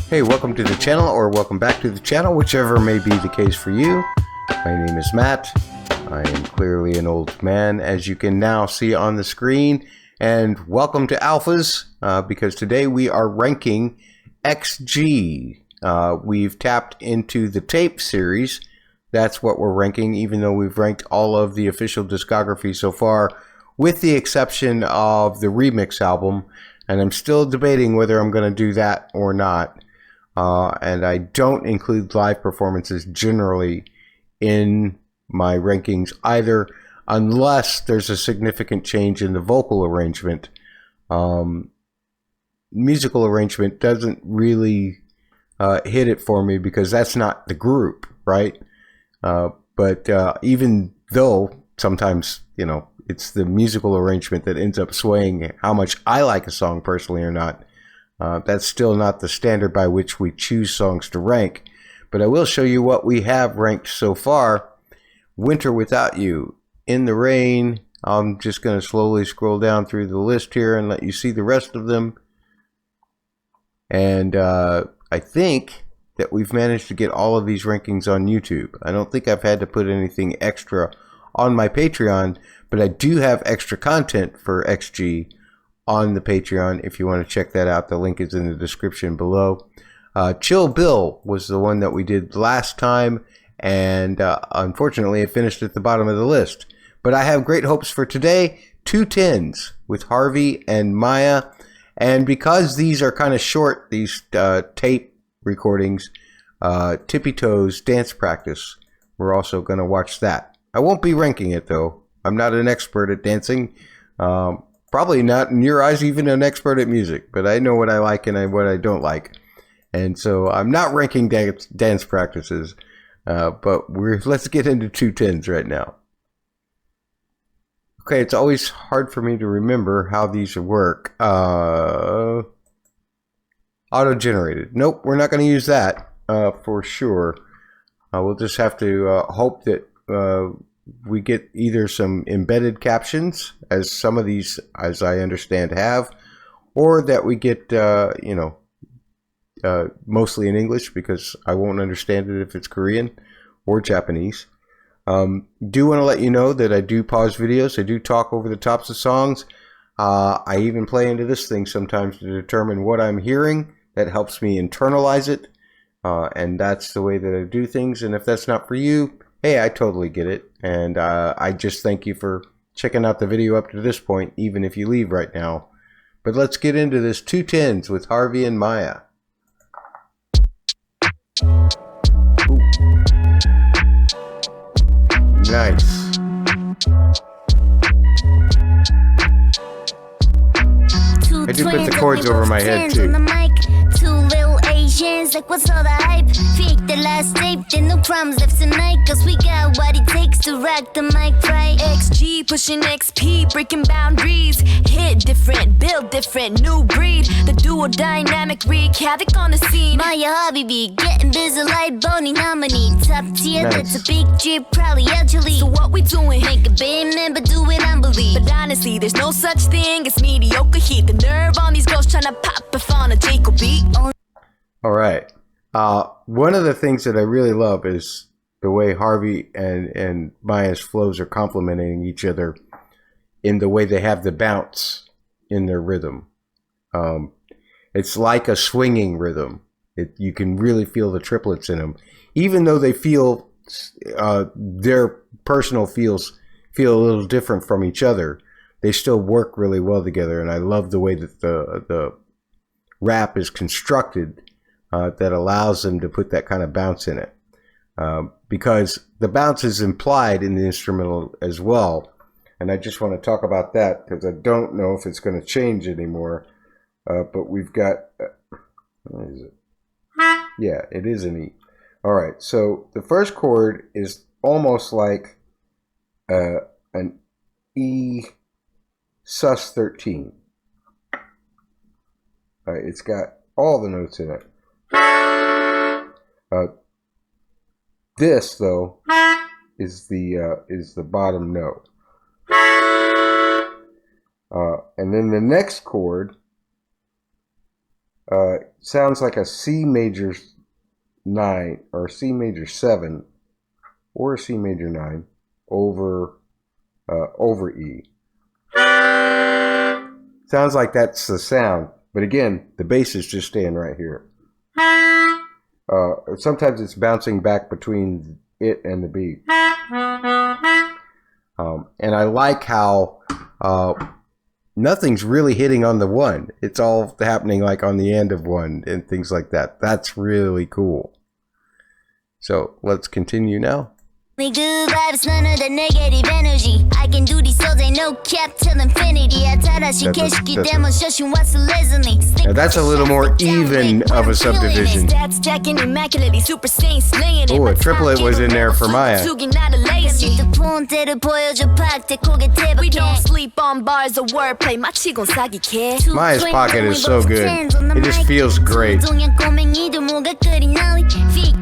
Hey, welcome to the channel, or welcome back to the channel, whichever may be the case for you. My name is Matt. I am clearly an old man, as you can now see on the screen. And welcome to ALPHAZ, because today we are ranking XG. We've tapped into the tape series. That's what we're ranking, even though we've ranked all of the official discography so far, with the exception of the remix album. And I'm still debating whether I'm going to do that or not. And I don't include live performances generally in my rankings either, unless there's a significant change in the vocal arrangement. Musical arrangement doesn't really hit it for me because that's not the group, right? But even though sometimes, you know, it's the musical arrangement that ends up swaying how much I like a song personally or not. That's still not the standard by which we choose songs to rank. But I will show you what we have ranked so far. Winter Without You, In the Rain. I'm just going to slowly scroll down through the list here and let you see the rest of them. And I think that we've managed to get all of these rankings on YouTube. I don't think I've had to put anything extra on my Patreon, but I do have extra content for XG on the Patreon if you want to check that out. The link is in the description below. Chill Bill was the one that we did last time, and unfortunately it finished at the bottom of the list. But I have great hopes for today. 2 10s with Harvey and Maya. And because these are kind of short, these tape recordings, Tippy Toes Dance Practice, we're also going to watch that. I won't be ranking it though. I'm not an expert at dancing. Probably not in your eyes even an expert at music, but I know what I like and what I don't like. And so I'm not ranking dance practices, but let's get into 2 10s right now. Okay, it's always hard for me to remember how these work. Auto-generated. Nope, we're not going to use that for sure. We'll just have to hope that we get either some embedded captions, as some of these, as I understand, have, or that we get, mostly in English, because I won't understand it if it's Korean or Japanese. Do want to let you know that I do pause videos. I do talk over the tops of songs. I even play into this thing sometimes to determine what I'm hearing. That helps me internalize it, and that's the way that I do things. And if that's not for you, hey, I totally get it. And I just thank you for checking out the video up to this point, even if you leave right now. But let's get into this 2 10s with Harvey and Maya. Ooh. Nice. I do put the chords over my head too. Like what's all the hype? Fake the last tape, then no crumbs left tonight. Cause we got what it takes to rock the mic right. XG pushing XP, breaking boundaries. Hit different, build different, new breed. The duo dynamic wreak havoc on the scene. Maya Harvey getting busy like Bonnie nominee. Top tier, nice. That's a big drip, probably elderly. So what we doing? Make a big member do it unbelievable. But honestly, there's no such thing as mediocre heat. The nerve on these girls trying to pop if on a Jacob beat. All right. One of the things that I really love is the way Harvey and Maya's flows are complementing each other in the way they have the bounce in their rhythm. It's like a swinging rhythm. You can really feel the triplets in them. Even though they feel their personal feels feel a little different from each other, they still work really well together. And I love the way that the rap is constructed. That allows them to put that kind of bounce in it, because the bounce is implied in the instrumental as well, and I just want to talk about that because I don't know if it's going to change anymore, but we've got what is it? Yeah, it is an E. All right, so the first chord is almost like an E sus 13. All right, it's got all the notes in it. This though is the bottom note, and then the next chord Sounds like a C major 9 or C major 7 or a C major 9 over E. Sounds like that's the sound, but again, the bass is just staying right here. Sometimes it's bouncing back between it and the beat. And I like how nothing's really hitting on the 1. It's all happening like on the end of 1 and things like that. That's really cool. So let's continue now. Good vibes, none of the negative energy. I can do these songs, ain't no cap till infinity. Now that's a little more even of a subdivision. Oh, a triplet was in there for Maya. We don't sleep on bars of wordplay. Maya's pocket is so good. It just feels great. The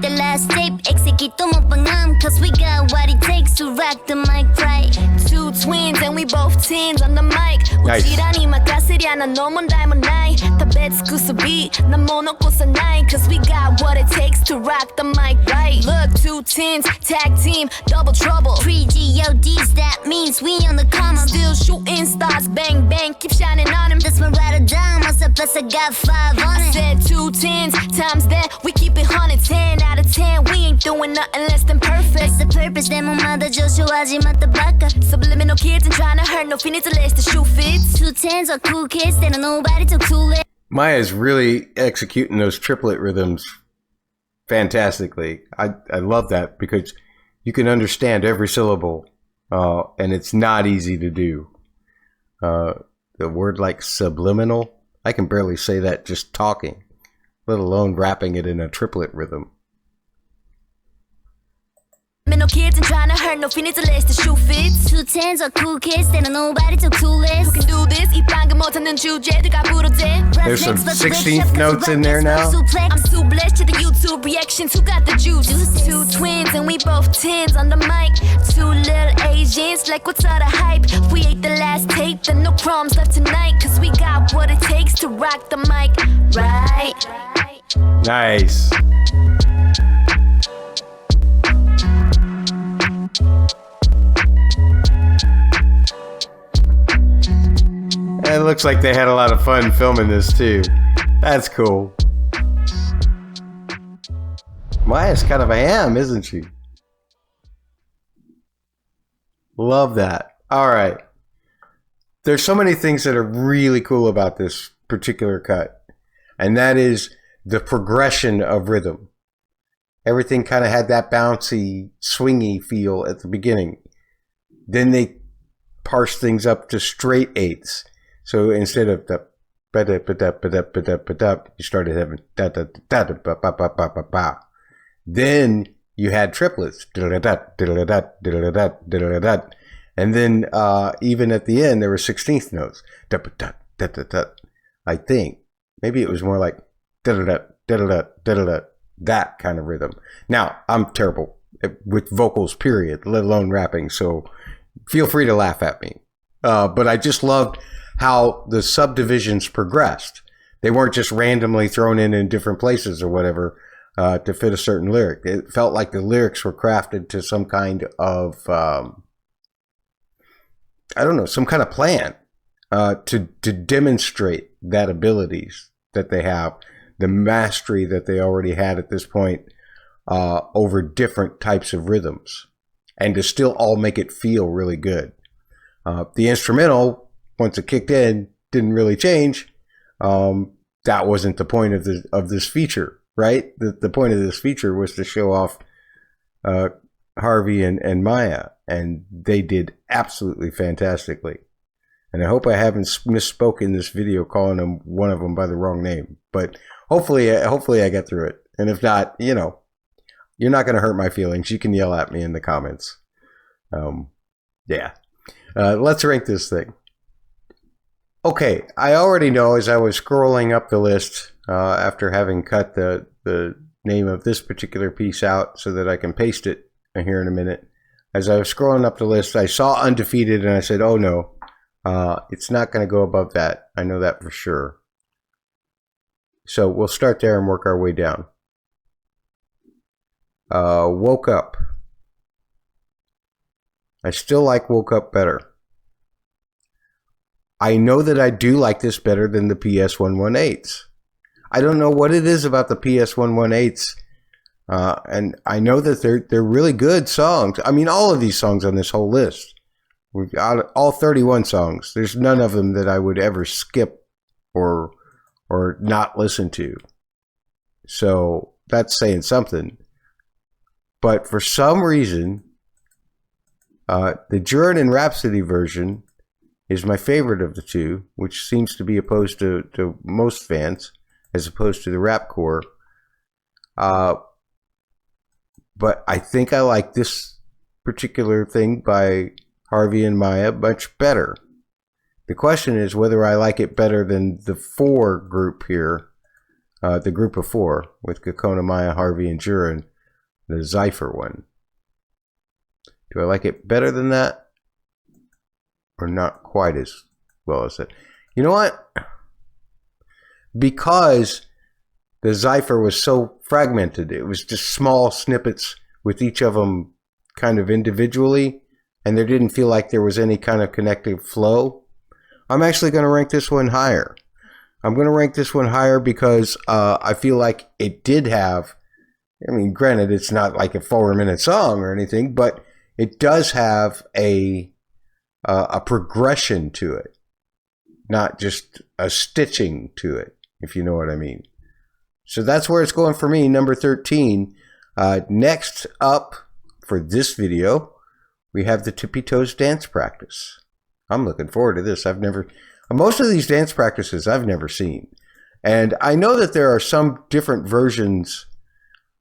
last tape, cause we got what it takes to rock the mic right. 2 twins and we both teens on the mic. Nice. Cause we got what it takes to rock the mic right. Look, 2 teens, tag team, double trouble. Pre-GODs, that means we on the come. Still shooting stars, bang bang, keep shining on him. That's my ride or die, myself plus I got 5 on it. I said 2 tens, times that, we keep it 110 out of 10. We ain't doing nothing less than perfect. That's the purpose, 내 몸마다 조쇼하지 맞다바까. Subliminal kids and trying to hurt, no finish unless the shoe fits. 2 tens are cool kids, they don't nobody took too late. Maya's really executing those triplet rhythms fantastically. I love that because you can understand every syllable, and it's not easy to do. The word like subliminal, I can barely say that just talking, let alone rapping it in a triplet rhythm. No kids and trying to hurt, no finish unless the shoe fits. 2 tens are cool kids, they don't nobody took too less. Who can do this? There's some 16th notes in there now. I'm too blessed to the YouTube reactions. Who got the juice? 2 twins and we both tens on the mic. 2 little Asians, like what's all the hype? We ate the last tape, then no crumbs left tonight. Cause we got what it takes to rock the mic, right? Nice. It looks like they had a lot of fun filming this too. That's cool. Maya's kind of a ham, isn't she? Love that. All right. There's so many things that are really cool about this particular cut, and that is the progression of rhythm. Everything kind of had that bouncy, swingy feel at the beginning. Then they parsed things up to straight eighths. So instead of the you started having da da da da ba ba ba ba ba ba. Then you had triplets, and then even at the end there were 16th notes. I think maybe it was more like that kind of rhythm. Now I'm terrible with vocals, period, let alone rapping. So feel free to laugh at me. But I just loved how the subdivisions progressed. They weren't just randomly thrown in different places or whatever to fit a certain lyric. It felt like the lyrics were crafted to some kind of, I don't know, some kind of plan to demonstrate that abilities that they have, the mastery that they already had at this point over different types of rhythms, and to still all make it feel really good. The instrumental, once it kicked in, didn't really change. That wasn't the point of this feature, right? The point of this feature was to show off Harvey and Maya, and they did absolutely fantastically. And I hope I haven't misspoke in this video calling one of them by the wrong name, but hopefully I get through it. And if not, you know, you're not going to hurt my feelings. You can yell at me in the comments. Yeah. Let's rank this thing. Okay, I already know as I was scrolling up the list after having cut the name of this particular piece out so that I can paste it here in a minute. As I was scrolling up the list, I saw Undefeated and I said, oh no, it's not going to go above that. I know that for sure. So we'll start there and work our way down. Woke Up. I still like Woke Up better. I know that I do like this better than the PS118s. I don't know what it is about the PS118s. And I know that they're really good songs. I mean, all of these songs on this whole list. We've got all 31 songs. There's none of them that I would ever skip or not listen to. So that's saying something. But for some reason, the Duran and Rhapsody version is my favorite of the two, which seems to be opposed to most fans, as opposed to the rapcore. But I think I like this particular thing by Harvey and Maya much better. The question is whether I like it better than the four group here, the group of four, with Kokona, Maya, Harvey, and Duran, the Zypher one. Do I like it better than that? Or not quite as well as that? You know what? Because the Zypher was so fragmented, it was just small snippets with each of them kind of individually, and there didn't feel like there was any kind of connective flow. I'm actually going to rank this one higher. I'm going to rank this one higher because I feel like it did have, I mean, granted, it's not like a 4-minute song or anything, but it does have a progression to it, not just a stitching to it, if you know what I mean. So that's where it's going for me, number 13. Next up for this video, we have the Tippy Toes dance practice. I'm looking forward to this. Most of these dance practices I've never seen. And I know that there are some different versions,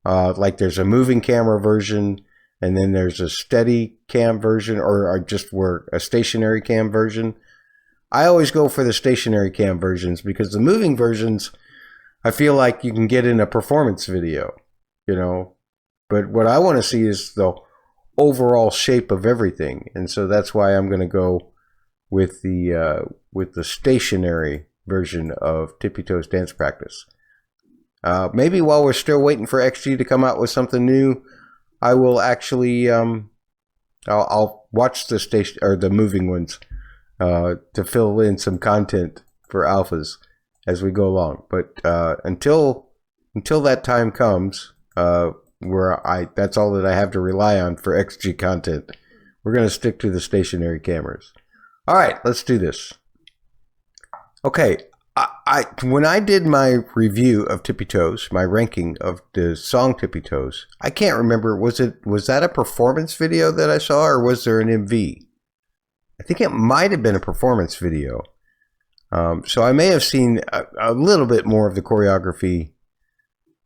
like there's a moving camera version, and then there's a steady cam version, or just a stationary cam version. I always go for the stationary cam versions because the moving versions, I feel like you can get in a performance video, you know. But what I want to see is the overall shape of everything, and so that's why I'm going to go with the stationary version of Tippy Toes dance practice. Maybe while we're still waiting for XG to come out with something new, I will actually I'll watch the station or the moving ones to fill in some content for ALPHAZ as we go along. But until that time comes, where that's all that I have to rely on for XG content, we're going to stick to the stationary cameras. All right, let's do this. Okay, when I did my review of Tippy Toes, my ranking of the song Tippy Toes, I can't remember, was that a performance video that I saw, or was there an MV? I think it might have been a performance video. So I may have seen a little bit more of the choreography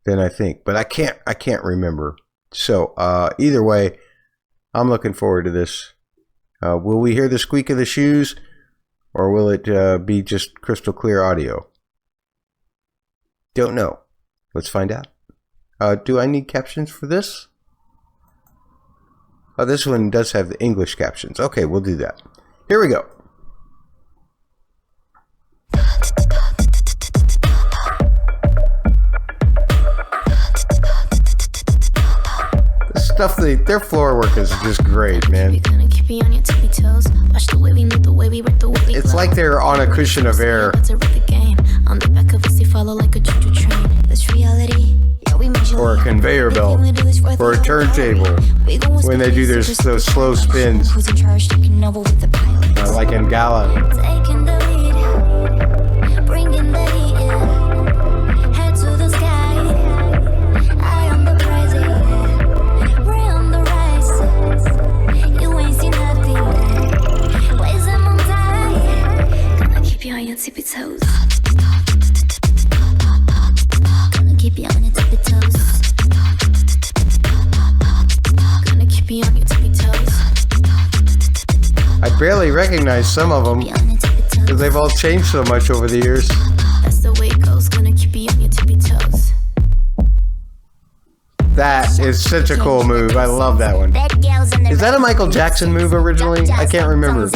than I think, but I can't remember. So either way, I'm looking forward to this. Will we hear the squeak of the shoes, or will it be just crystal clear audio? Don't know. Let's find out. Do I need captions for this? Oh, this one does have the English captions. Okay, we'll do that. Here we go. The stuff, their floor work is just great, man. It's like they're on a cushion of air. Or a conveyor belt. Or a turntable. When they do those slow spins. Like in Gala. Tippy toes. Gonna keep you on your tippy toes. Gonna keep you on your tippy toes. I barely recognize some of them because they've all changed so much over the years. That's the way it goes. Gonna keep you on your tippy toes. That is such a cool move. I love that one. Is that a Michael Jackson move originally? I can't remember.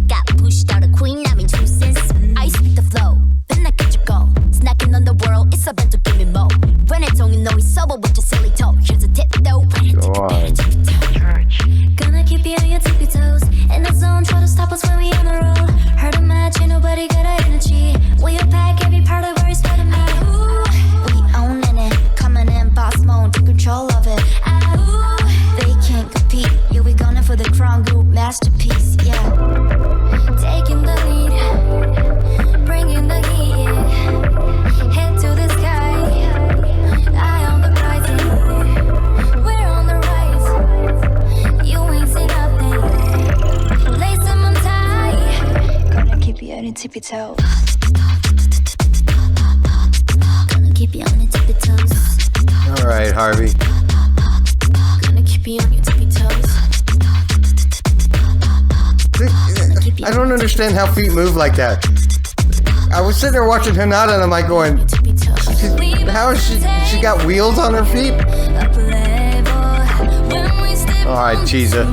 Got pushed out a queen, I mean 2 cents. I speak the flow, then I catch a go. Snacking on the tippy toes. Gonna keep you on your tippy toes. All right, Harvey. Gonna keep you on your tippy toes. I don't understand how feet move like that. I was sitting there watching Hinata and I'm like going, how is she got wheels on her feet? All right, Cheesa.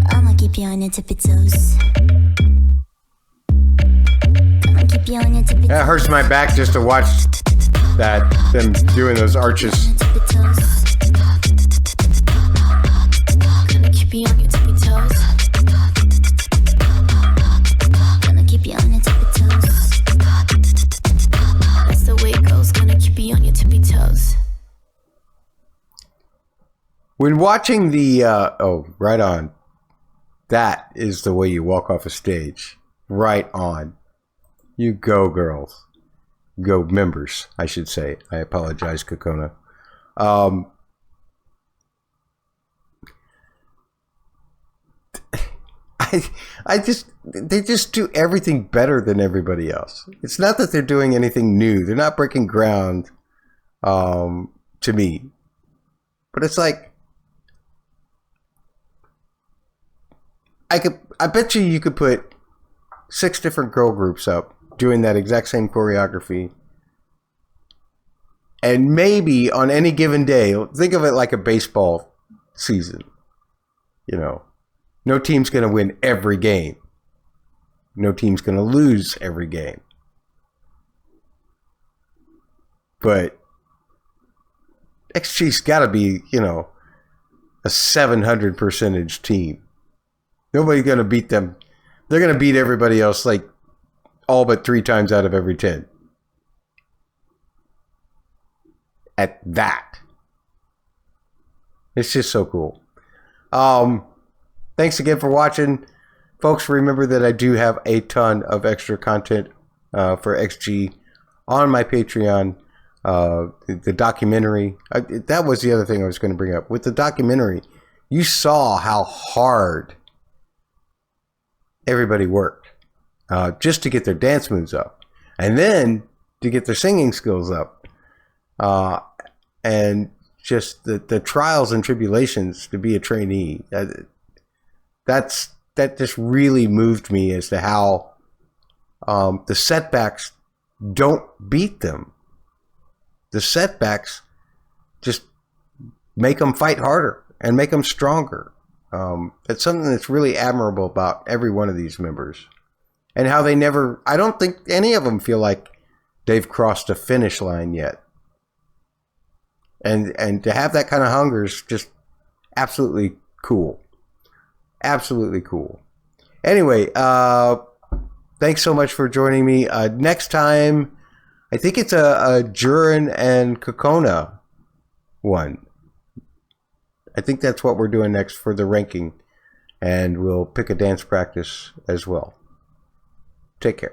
I'ma keep you on your tippy toes. I'ma keep you on your tippy toes. That hurts my back just to watch them doing those arches. Tippy toes. Gonna keep you on your tippy toes. Gonna keep you on your tippy toes. That's the way it goes. Gonna keep you on your tippy toes. When watching the, right on. That is the way you walk off a stage. Right on. You go, girls. Go, members, I should say. I apologize, Kokona. They just do everything better than everybody else. It's not that they're doing anything new. They're not breaking ground, to me. But it's like, I bet you could put 6 different girl groups up doing that exact same choreography. And maybe on any given day, think of it like a baseball season. You know, no team's going to win every game. No team's going to lose every game. But XG's got to be, a 700 percentage team. Nobody's going to beat them. They're going to beat everybody else like all but 3 times out of every 10. At that. It's just so cool. Thanks again for watching. Folks, remember that I do have a ton of extra content for XG on my Patreon. The documentary. That was the other thing I was going to bring up. With the documentary, you saw how hard everybody worked just to get their dance moves up. And then to get their singing skills up. And just the trials and tribulations to be a trainee. That just really moved me as to how the setbacks don't beat them. The setbacks just make them fight harder and make them stronger. It's something that's really admirable about every one of these members. And how they never, I don't think any of them feel like they've crossed a finish line yet. And to have that kind of hunger is just absolutely cool. Absolutely cool. Anyway, thanks so much for joining me. Next time, I think it's a Jurin and Kokona one. I think that's what we're doing next for the ranking. And we'll pick a dance practice as well. Take care.